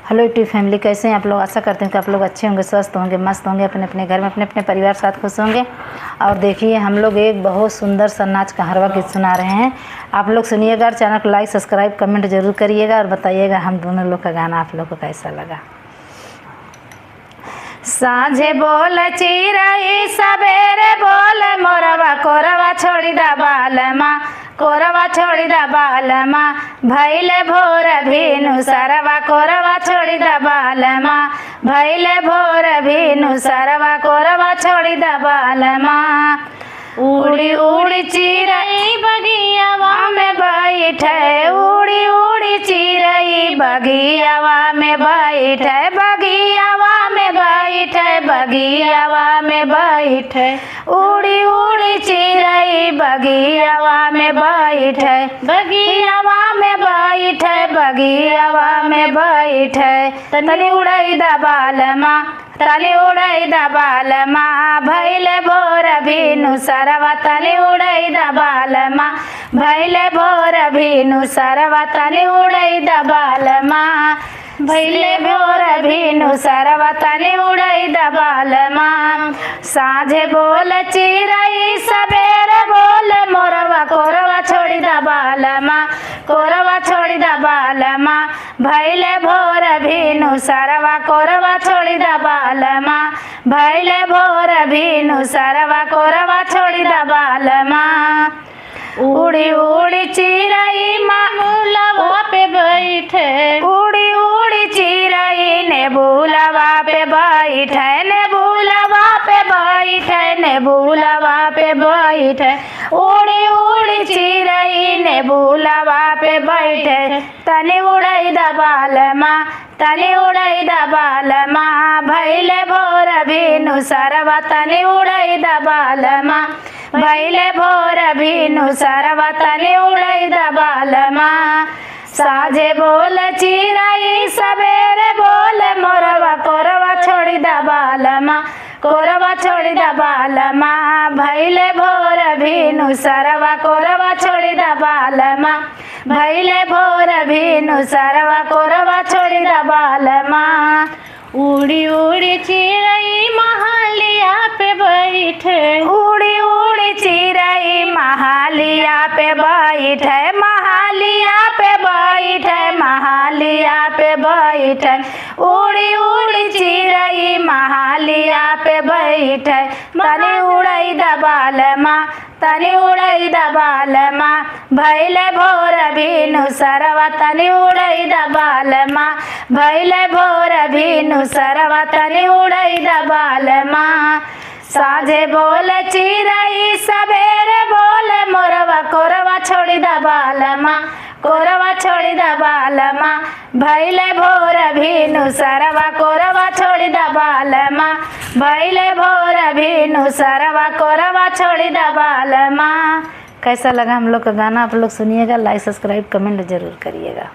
Hello YouTube family, कैसे हैं आप लोग। आशा करते हैं कि आप लोग अच्छे होंगे, स्वस्थ होंगे, मस्त होंगे, अपने अपने घर में अपने अपने परिवार साथ खुश होंगे। और देखिए हम लोग एक बहुत सुंदर सा नाच का हरवा गीत सुना रहे हैं। आप लोग सुनिएगा और चैनल को लाइक सब्सक्राइब कमेंट जरूर करिएगा और बताइएगा हम दोनों लोग का गाना आप लोग को कैसा लगा। साँझे बोल चिरई सबेरे बोल मोरवा कोरवा छोड़ी दा बालमा, कोरवा छोड़ी दा बालमा, भैले भोर भीनु सरवा कोरवा छोड़ी दा बालमा, भैले भोर भीनु सरवा कोरवा छोड़ी दा बालमा। उड़ी उड़ी चिरई बगियावा में बैठे, उड़ी उड़ी चिरई बगियावा में बैठे, बगियावा में बैठे, बगियावा में बैठे, उड़ी उड़ी चिरई बगियावा में बैठे, बगियावा में बैठे, बगियावा में बैठे। तनी उड़ई दा बालमा, तनी उड़ई दा बालमा, भैले भोर भीनु सरवा, तनी उड़ई दा बालमा, भैले भोर भीनु सरवा, तनी उड़ई दा बालमा, भैले भोर भीनु सरवा, तनी उड़ई दा बालमा। साँझे बोल चिरई सबेरे बोल मोरवा कोरवा छोड़ी दा बालमा, कोरवा छोड़ी दा बालमा, भैले भोर भीनु सरवा कोरवा छोड़ी दा बालमा, भैले भोर भीनु सरवा कोरवा छोड़ी दा बालमा। उड़ी उड़ी चिरई मामुलवा पे बैठे, उड़ी उड़ी चिरई ने बुलवा पे बैठे, ने बुलवा पे बैठे, ने बुलवा पे बैठे, उड़ी उड़ी चिरई ने बुलवा पे बैठे। तनी उड़ई दा बालमा, तनी उड़ई दा बालमा, भैले भोर भीनु सरवा, तनी उड़ई दा बालमा, भैले भोर भीनु सरवा, तनी उड़ई दा बालमा। साँझे बोल चिरई सबेरे बोल मोरवा कोरवा छोड़ी दा बालमा, कोरवा छोड़ी दा बालमा, भैले भोर भीनु सरवा कोरवा छोड़ी दा बालमा, भैले भोर भीनु सरवा कोरवा छोड़ी दा बालमा। उड़ी उड़ी चिरई महालिया पे बैठे, उड़ी उड़ी चिरई महालिया पे बैठे, महालिया पे बैठे, महालिया पे बैठे, उड़ी उड़ी चिरई महालिया पे बैठे। तनी उड़ई दा बालमा, तनी उड़ई दा बालमा, भैले भोर भीनु सरवा, तनी उड़ई दा बालमा, भैले भोर भीनु सरवा, तनी उड़ई दा बालमा। साँझे बोल चिरई सबेरे बोल मोरवा कोरवा छोड़ी दा बालमा, कोरवा छोड़ी दा बालमा, भैले भोर भीनु सरवा कोरवा छोड़ी दा बालमा, भैले भोर भीनु सरवा कोरवा छोड़ी दा बालमा। कैसा लगा हम लोग का गाना आप लोग सुनिएगा, लाइक सब्सक्राइब कमेंट जरूर करिएगा।